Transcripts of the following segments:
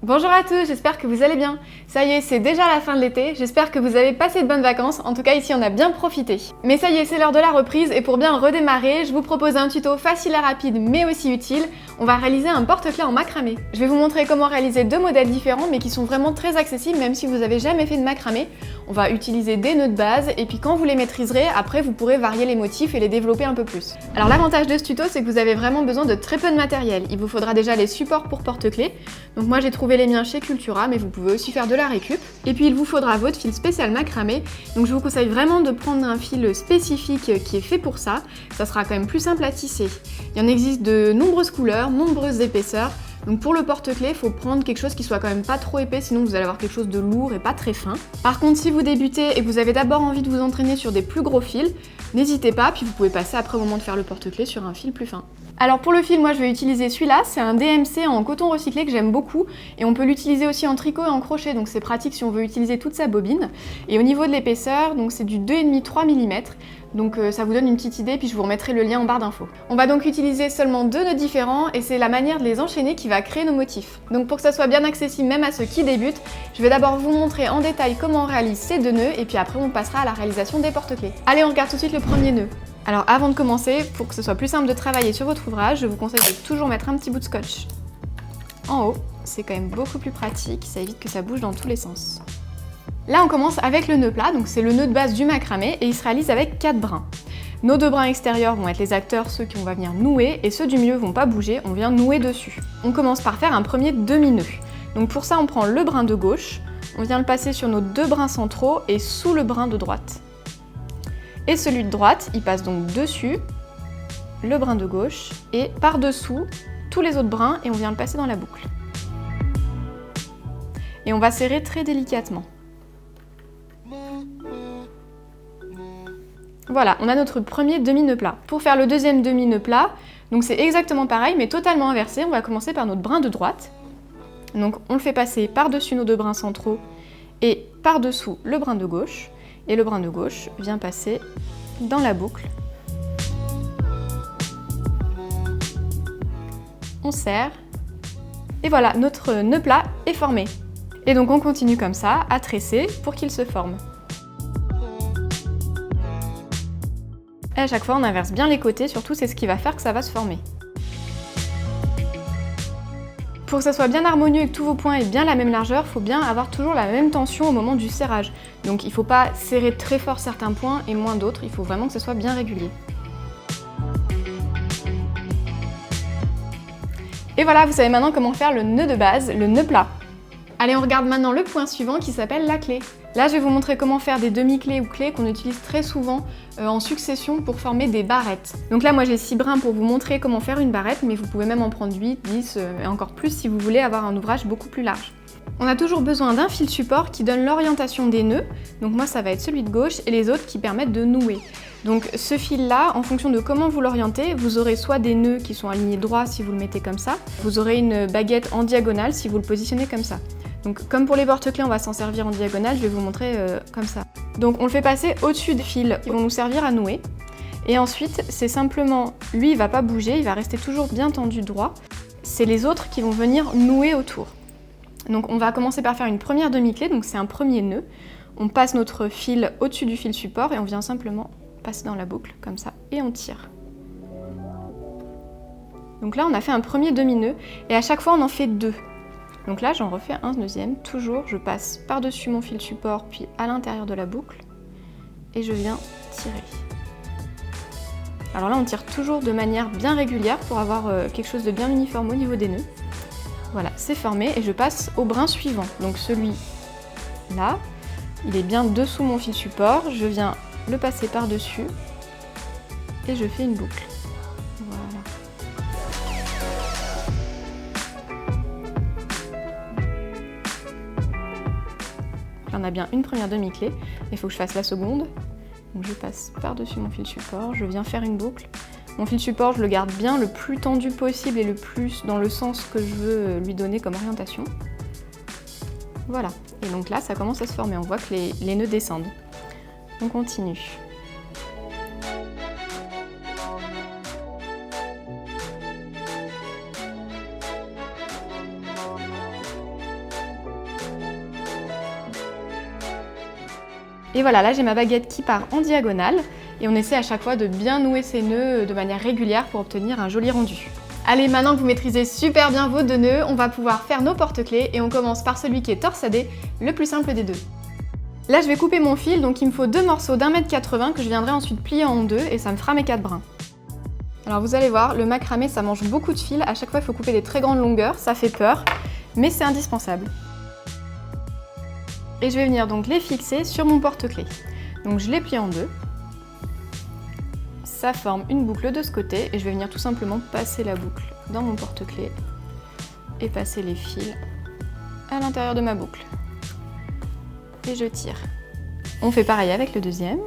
Bonjour à tous, j'espère que vous allez bien. Ça y est, c'est déjà la fin de l'été, j'espère que vous avez passé de bonnes vacances, en tout cas ici on a bien profité. Mais ça y est, c'est l'heure de la reprise et pour bien redémarrer, je vous propose un tuto facile et rapide mais aussi utile. On va réaliser un porte-clés en macramé. Je vais vous montrer comment réaliser deux modèles différents mais qui sont vraiment très accessibles même si vous n'avez jamais fait de macramé. On va utiliser des nœuds de base et puis quand vous les maîtriserez, après vous pourrez varier les motifs et les développer un peu plus. Alors l'avantage de ce tuto, c'est que vous avez vraiment besoin de très peu de matériel. Il vous faudra déjà les supports pour porte-clés. Donc moi j'ai trouvé les miens chez Cultura, mais vous pouvez aussi faire de la récup. Et puis il vous faudra votre fil spécial macramé. Donc je vous conseille vraiment de prendre un fil spécifique qui est fait pour ça. Ça sera quand même plus simple à tisser. Il y en existe de nombreuses couleurs, nombreuses épaisseurs. Donc pour le porte-clés, il faut prendre quelque chose qui soit quand même pas trop épais, sinon vous allez avoir quelque chose de lourd et pas très fin. Par contre, si vous débutez et que vous avez d'abord envie de vous entraîner sur des plus gros fils, n'hésitez pas, puis vous pouvez passer après au moment de faire le porte-clés sur un fil plus fin. Alors pour le fil, moi je vais utiliser celui-là, c'est un DMC en coton recyclé que j'aime beaucoup et on peut l'utiliser aussi en tricot et en crochet, donc c'est pratique si on veut utiliser toute sa bobine. Et au niveau de l'épaisseur, donc c'est du 2,5-3 mm, donc ça vous donne une petite idée, puis je vous remettrai le lien en barre d'infos. On va donc utiliser seulement deux nœuds différents et c'est la manière de les enchaîner qui va créer nos motifs. Donc pour que ça soit bien accessible même à ceux qui débutent, je vais d'abord vous montrer en détail comment on réalise ces deux nœuds et puis après on passera à la réalisation des porte-clés. Allez, on regarde tout de suite le premier nœud. Alors avant de commencer, pour que ce soit plus simple de travailler sur votre ouvrage, je vous conseille de toujours mettre un petit bout de scotch en haut. C'est quand même beaucoup plus pratique, ça évite que ça bouge dans tous les sens. Là on commence avec le nœud plat, donc c'est le nœud de base du macramé et il se réalise avec 4 brins. Nos 2 brins extérieurs vont être les acteurs, ceux qu'on va venir nouer, et ceux du milieu vont pas bouger, on vient nouer dessus. On commence par faire un premier demi-nœud. Donc pour ça on prend le brin de gauche, on vient le passer sur nos 2 brins centraux et sous le brin de droite. Et celui de droite, il passe donc dessus le brin de gauche et par-dessous tous les autres brins et on vient le passer dans la boucle. Et on va serrer très délicatement. Voilà, on a notre premier demi-nœud plat. Pour faire le deuxième demi-nœud plat, donc c'est exactement pareil mais totalement inversé. On va commencer par notre brin de droite. Donc on le fait passer par-dessus nos 2 brins centraux et par-dessous le brin de gauche. Et le brin de gauche vient passer dans la boucle. On serre. Et voilà, notre nœud plat est formé. Et donc on continue comme ça, à tresser pour qu'il se forme. Et à chaque fois, on inverse bien les côtés, surtout c'est ce qui va faire que ça va se former. Pour que ça soit bien harmonieux et que tous vos points aient bien la même largeur, il faut bien avoir toujours la même tension au moment du serrage. Donc il ne faut pas serrer très fort certains points et moins d'autres, il faut vraiment que ce soit bien régulier. Et voilà, vous savez maintenant comment faire le nœud de base, le nœud plat. Allez, on regarde maintenant le point suivant qui s'appelle la clé. Là, je vais vous montrer comment faire des demi-clés ou clés qu'on utilise très souvent en succession pour former des barrettes. Donc là, moi j'ai 6 brins pour vous montrer comment faire une barrette, mais vous pouvez même en prendre 8, 10 et encore plus si vous voulez avoir un ouvrage beaucoup plus large. On a toujours besoin d'un fil support qui donne l'orientation des nœuds. Donc moi, ça va être celui de gauche et les autres qui permettent de nouer. Donc ce fil-là, en fonction de comment vous l'orientez, vous aurez soit des nœuds qui sont alignés droit si vous le mettez comme ça, vous aurez une baguette en diagonale si vous le positionnez comme ça. Donc comme pour les porte-clés, on va s'en servir en diagonale, je vais vous montrer comme ça. Donc on le fait passer au-dessus des fils qui vont nous servir à nouer. Et ensuite, c'est simplement, lui il va pas bouger, il va rester toujours bien tendu droit. C'est les autres qui vont venir nouer autour. Donc on va commencer par faire une première demi-clé, donc c'est un premier nœud. On passe notre fil au-dessus du fil support et on vient simplement passer dans la boucle, comme ça, et on tire. Donc là on a fait un premier demi-nœud, et à chaque fois on en fait 2. Donc là, j'en refais un deuxième. Toujours, je passe par-dessus mon fil support, puis à l'intérieur de la boucle, et je viens tirer. Alors là, on tire toujours de manière bien régulière pour avoir quelque chose de bien uniforme au niveau des nœuds. Voilà, c'est formé, et je passe au brin suivant. Donc celui-là, il est bien dessous mon fil support. Je viens le passer par-dessus, et je fais une boucle. Voilà. On a bien une première demi-clé, il faut que je fasse la seconde. Donc je passe par-dessus mon fil support, je viens faire une boucle. Mon fil support, je le garde bien le plus tendu possible et le plus dans le sens que je veux lui donner comme orientation. Voilà, et donc là ça commence à se former, on voit que les nœuds descendent. On continue. Et voilà, là j'ai ma baguette qui part en diagonale et on essaie à chaque fois de bien nouer ces nœuds de manière régulière pour obtenir un joli rendu. Allez, maintenant que vous maîtrisez super bien vos 2 nœuds, on va pouvoir faire nos porte-clés et on commence par celui qui est torsadé, le plus simple des deux. Là je vais couper mon fil, donc il me faut 2 morceaux d'1,80 m que je viendrai ensuite plier en 2 et ça me fera mes 4 brins. Alors vous allez voir, le macramé ça mange beaucoup de fil, à chaque fois il faut couper des très grandes longueurs, ça fait peur, mais c'est indispensable. Et je vais venir donc les fixer sur mon porte-clés. Donc je les plie en 2. Ça forme une boucle de ce côté et je vais venir tout simplement passer la boucle dans mon porte-clés et passer les fils à l'intérieur de ma boucle. Et je tire. On fait pareil avec le deuxième.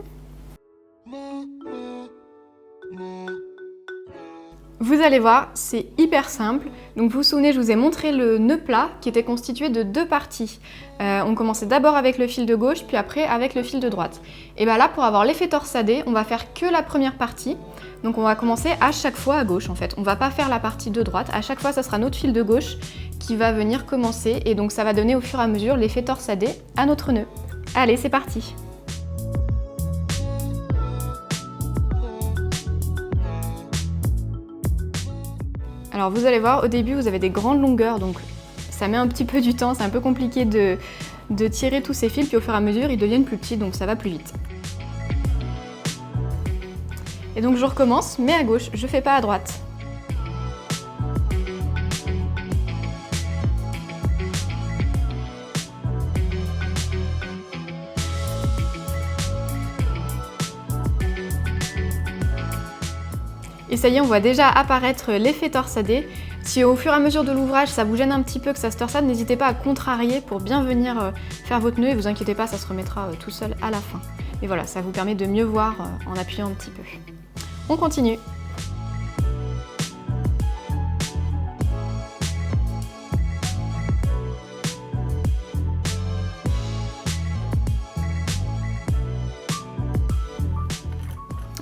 Vous allez voir, c'est hyper simple. Donc vous vous souvenez, je vous ai montré le nœud plat qui était constitué de 2 parties. On commençait d'abord avec le fil de gauche, puis après avec le fil de droite. Et bien là, pour avoir l'effet torsadé, on va faire que la première partie. Donc on va commencer à chaque fois à gauche en fait. On va pas faire la partie de droite. À chaque fois, ça sera notre fil de gauche qui va venir commencer. Et donc ça va donner au fur et à mesure l'effet torsadé à notre nœud. Allez, c'est parti! Alors vous allez voir, au début vous avez des grandes longueurs, donc ça met un petit peu du temps, c'est un peu compliqué de tirer tous ces fils, puis au fur et à mesure ils deviennent plus petits, donc ça va plus vite. Et donc je recommence, mais à gauche, je fais pas à droite. Et ça y est, on voit déjà apparaître l'effet torsadé. Si au fur et à mesure de l'ouvrage, ça vous gêne un petit peu que ça se torsade, n'hésitez pas à contrarier pour bien venir faire votre nœud et vous inquiétez pas, ça se remettra tout seul à la fin. Et voilà, ça vous permet de mieux voir en appuyant un petit peu. On continue.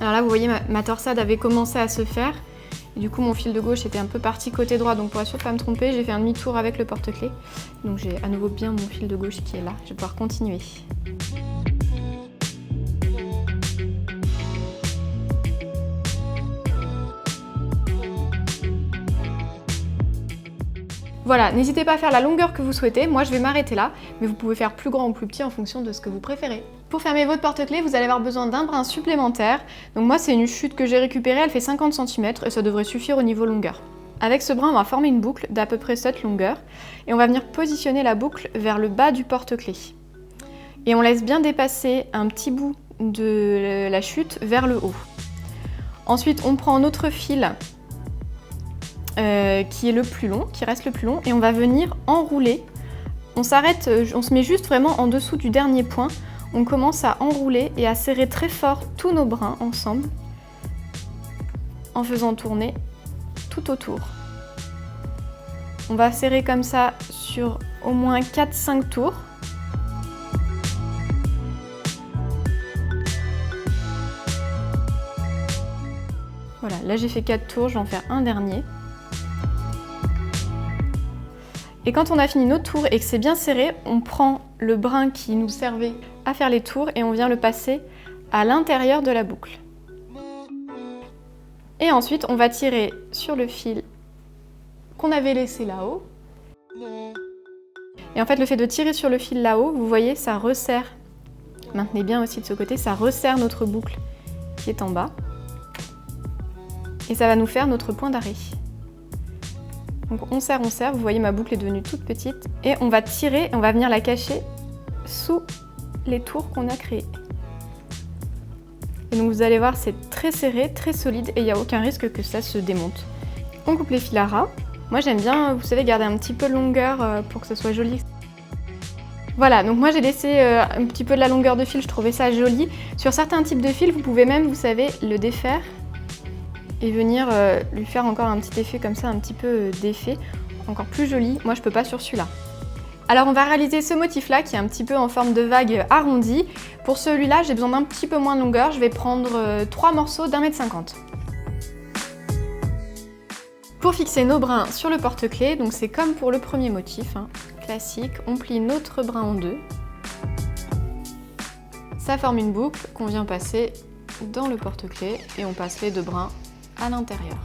Alors là, vous voyez, ma torsade avait commencé à se faire. Et du coup, mon fil de gauche était un peu parti côté droit. Donc pour être sûr de ne pas me tromper, j'ai fait un demi-tour avec le porte-clés. Donc j'ai à nouveau bien mon fil de gauche qui est là. Je vais pouvoir continuer. Voilà, n'hésitez pas à faire la longueur que vous souhaitez. Moi, je vais m'arrêter là, mais vous pouvez faire plus grand ou plus petit en fonction de ce que vous préférez. Pour fermer votre porte-clés, vous allez avoir besoin d'un brin supplémentaire. Donc moi, c'est une chute que j'ai récupérée, elle fait 50 cm et ça devrait suffire au niveau longueur. Avec ce brin, on va former une boucle d'à peu près cette longueur et on va venir positionner la boucle vers le bas du porte-clés. Et on laisse bien dépasser un petit bout de la chute vers le haut. Ensuite, on prend notre fil qui est le plus long, qui reste le plus long, et on va venir enrouler. On s'arrête, on se met juste vraiment en dessous du dernier point. On commence à enrouler et à serrer très fort tous nos brins ensemble en faisant tourner tout autour. On va serrer comme ça sur au moins 4-5 tours. Voilà, là j'ai fait 4 tours, je vais en faire un dernier. Et quand on a fini notre tour et que c'est bien serré, on prend le brin qui nous servait à faire les tours et on vient le passer à l'intérieur de la boucle. Et ensuite, on va tirer sur le fil qu'on avait laissé là-haut. Et en fait, le fait de tirer sur le fil là-haut, vous voyez, ça resserre. Maintenez bien aussi de ce côté, ça resserre notre boucle qui est en bas. Et ça va nous faire notre point d'arrêt. Donc on serre, vous voyez ma boucle est devenue toute petite et on va tirer, on va venir la cacher sous les tours qu'on a créés. Et donc vous allez voir, c'est très serré, très solide et il n'y a aucun risque que ça se démonte. On coupe les fils à ras. Moi j'aime bien, vous savez, garder un petit peu de longueur pour que ce soit joli. Voilà, donc moi j'ai laissé un petit peu de la longueur de fil, je trouvais ça joli. Sur certains types de fils, vous pouvez même, vous savez, le défaire et venir lui faire encore un petit effet comme ça, un petit peu d'effet, encore plus joli. Moi je peux pas sur celui-là. Alors on va réaliser ce motif-là qui est un petit peu en forme de vague arrondie. Pour celui-là, j'ai besoin d'un petit peu moins de longueur. Je vais prendre 3 morceaux d'1,50 m. Pour fixer nos brins sur le porte-clés, donc c'est comme pour le premier motif, hein, classique, on plie notre brin en deux. Ça forme une boucle qu'on vient passer dans le porte-clés et on passe les 2 brins à l'intérieur.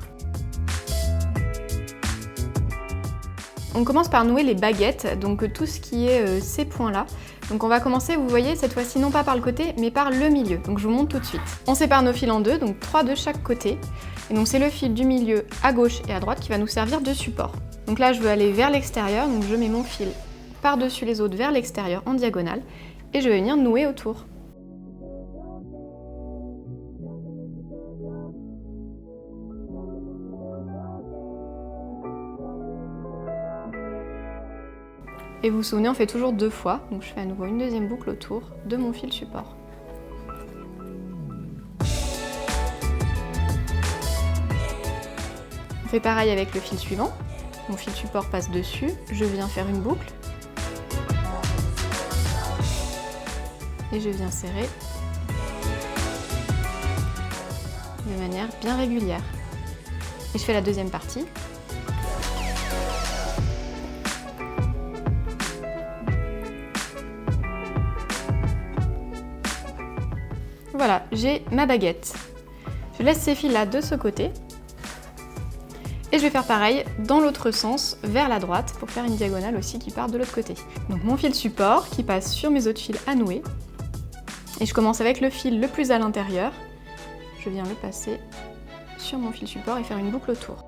On commence par nouer les baguettes, donc tout ce qui est ces points-là. Donc on va commencer, vous voyez, cette fois-ci non pas par le côté, mais par le milieu. Donc je vous montre tout de suite. On sépare nos fils en 2, donc 3 de chaque côté. Et donc c'est le fil du milieu à gauche et à droite qui va nous servir de support. Donc là je veux aller vers l'extérieur, donc je mets mon fil par-dessus les autres vers l'extérieur en diagonale. Et je vais venir nouer autour. Et vous vous souvenez, on fait toujours 2 fois, donc je fais à nouveau une deuxième boucle autour de mon fil support. On fait pareil avec le fil suivant. Mon fil support passe dessus, je viens faire une boucle. Et je viens serrer de manière bien régulière. Et je fais la deuxième partie. Voilà, j'ai ma baguette. Je laisse ces fils là de ce côté. Et je vais faire pareil dans l'autre sens, vers la droite, pour faire une diagonale aussi qui part de l'autre côté. Donc mon fil support qui passe sur mes autres fils à nouer. Et je commence avec le fil le plus à l'intérieur. Je viens le passer sur mon fil support et faire une boucle autour.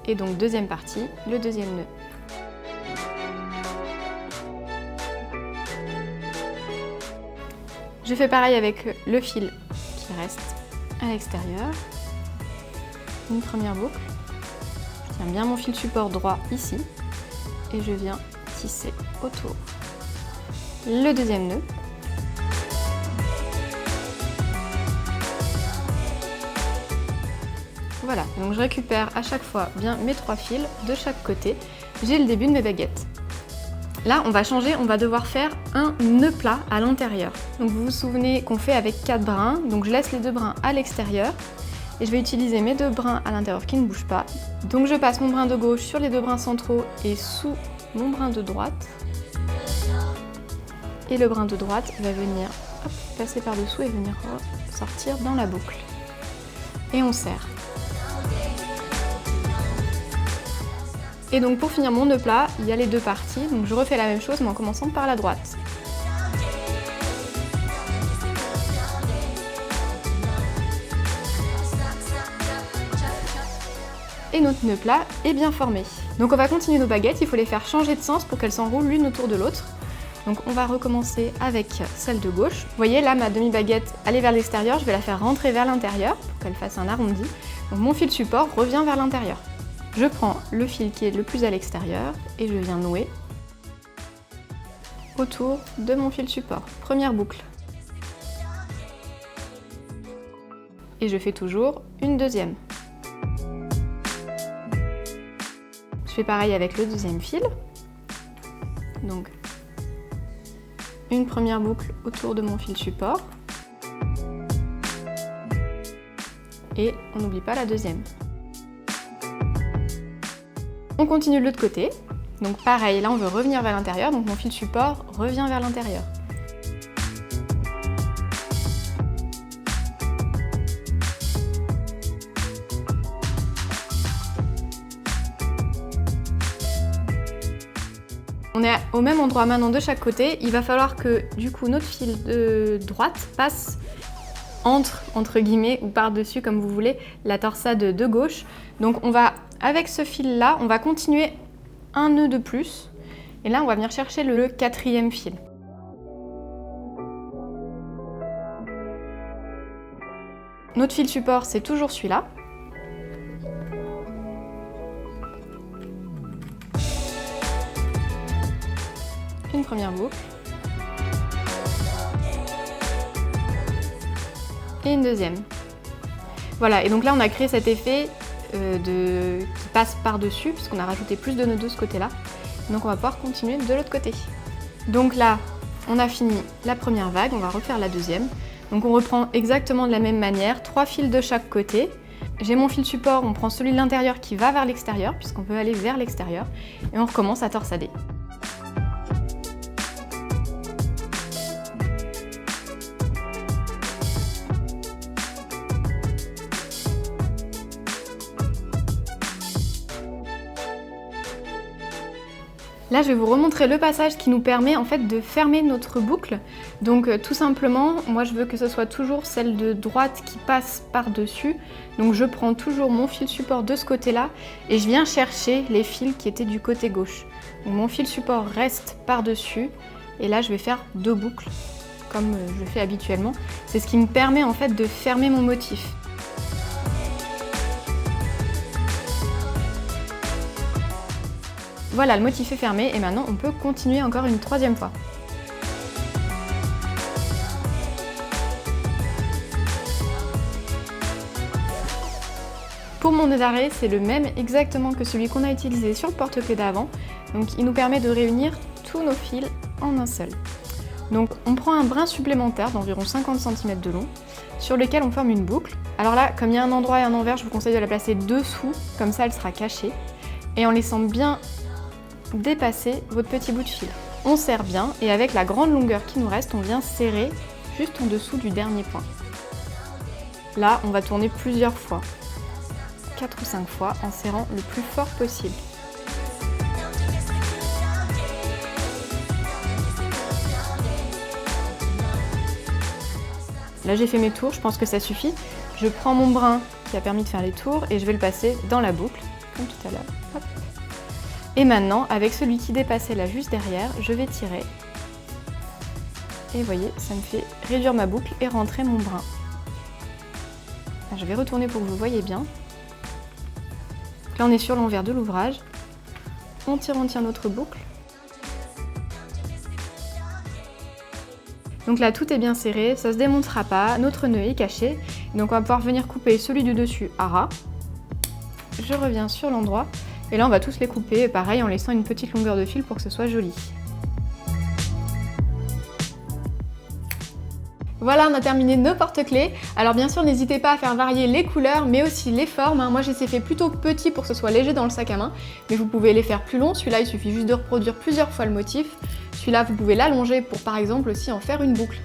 Et donc deuxième partie, le deuxième nœud. Je fais pareil avec le fil qui reste à l'extérieur. Une première boucle. Je tiens bien mon fil support droit ici et je viens tisser autour. Le deuxième nœud. Voilà, donc je récupère à chaque fois bien mes 3 fils de chaque côté. J'ai le début de mes baguettes. Là, on va changer, on va devoir faire un nœud plat à l'intérieur. Donc vous vous souvenez qu'on fait avec 4 brins, donc je laisse les 2 brins à l'extérieur et je vais utiliser mes 2 brins à l'intérieur qui ne bougent pas. Donc je passe mon brin de gauche sur les 2 brins centraux et sous mon brin de droite. Et le brin de droite va venir passer par-dessous et venir sortir dans la boucle. Et on serre. Et donc pour finir mon nœud plat, il y a les 2 parties, donc je refais la même chose mais en commençant par la droite. Et notre nœud plat est bien formé. Donc on va continuer nos baguettes, il faut les faire changer de sens pour qu'elles s'enroulent l'une autour de l'autre. Donc on va recommencer avec celle de gauche. Vous voyez là ma demi-baguette, elle est vers l'extérieur, je vais la faire rentrer vers l'intérieur pour qu'elle fasse un arrondi. Donc mon fil support revient vers l'intérieur. Je prends le fil qui est le plus à l'extérieur et je viens nouer autour de mon fil support. Première boucle. Et je fais toujours une deuxième. Je fais pareil avec le deuxième fil. Donc, une première boucle autour de mon fil support. Et on n'oublie pas la deuxième. On continue de l'autre côté, donc pareil, là on veut revenir vers l'intérieur, donc mon fil support revient vers l'intérieur. On est au même endroit maintenant de chaque côté, il va falloir que du coup notre fil de droite passe entre guillemets ou par-dessus comme vous voulez la torsade de gauche. Donc on va avec ce fil là, on va continuer un nœud de plus et là on va venir chercher le 4e fil. Notre fil support c'est toujours celui-là. Une première boucle. Et une deuxième. Voilà, et donc là on a créé cet effet qui passe par-dessus, puisqu'on a rajouté plus de nœuds de ce côté-là. Donc on va pouvoir continuer de l'autre côté. Donc là, on a fini la première vague, on va refaire la deuxième. Donc on reprend exactement de la même manière, 3 fils de chaque côté. J'ai mon fil support, on prend celui de l'intérieur qui va vers l'extérieur, puisqu'on peut aller vers l'extérieur, et on recommence à torsader. Là, je vais vous remontrer le passage qui nous permet en fait de fermer notre boucle. Donc tout simplement, moi je veux que ce soit toujours celle de droite qui passe par-dessus. Donc je prends toujours mon fil support de ce côté-là et je viens chercher les fils qui étaient du côté gauche. Donc mon fil support reste par-dessus et là je vais faire 2 boucles comme je fais habituellement. C'est ce qui me permet en fait de fermer mon motif. Voilà, le motif est fermé et maintenant on peut continuer encore une 3e fois. Pour mon nœud d'arrêt, c'est le même exactement que celui qu'on a utilisé sur le porte-clés d'avant. Donc il nous permet de réunir tous nos fils en un seul. Donc on prend un brin supplémentaire d'environ 50 cm de long sur lequel on forme une boucle. Alors là, comme il y a un endroit et un envers, je vous conseille de la placer dessous, comme ça elle sera cachée. Et en laissant bien dépasser votre petit bout de fil. On serre bien et avec la grande longueur qui nous reste, on vient serrer juste en dessous du dernier point. Là, on va tourner plusieurs fois, 4 ou 5 fois, en serrant le plus fort possible. Là, j'ai fait mes tours, je pense que ça suffit. Je prends mon brin qui a permis de faire les tours et je vais le passer dans la boucle, comme tout à l'heure. Hop. Et maintenant, avec celui qui dépassait là juste derrière, je vais tirer. Et vous voyez, ça me fait réduire ma boucle et rentrer mon brin. Là, je vais retourner pour que vous voyez bien. Là, on est sur l'envers de l'ouvrage. On tire notre boucle. Donc là, tout est bien serré, ça se démontera pas, notre nœud est caché. Donc on va pouvoir venir couper celui du dessus à ras. Je reviens sur l'endroit. Et là, on va tous les couper, pareil, en laissant une petite longueur de fil pour que ce soit joli. Voilà, on a terminé nos porte-clés. Alors bien sûr, n'hésitez pas à faire varier les couleurs, mais aussi les formes. Moi, j'ai fait plutôt petit pour que ce soit léger dans le sac à main, mais vous pouvez les faire plus longs. Celui-là, il suffit juste de reproduire plusieurs fois le motif. Celui-là, vous pouvez l'allonger pour, par exemple, aussi en faire une boucle.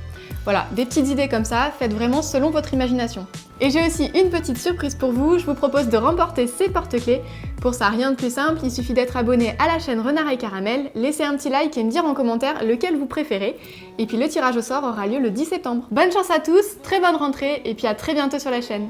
Voilà, des petites idées comme ça, faites vraiment selon votre imagination. Et j'ai aussi une petite surprise pour vous, je vous propose de remporter ces porte-clés. Pour ça, rien de plus simple, il suffit d'être abonné à la chaîne Renard et Caramel, laisser un petit like et me dire en commentaire lequel vous préférez. Et puis le tirage au sort aura lieu le 10 septembre. Bonne chance à tous, très bonne rentrée et puis à très bientôt sur la chaîne.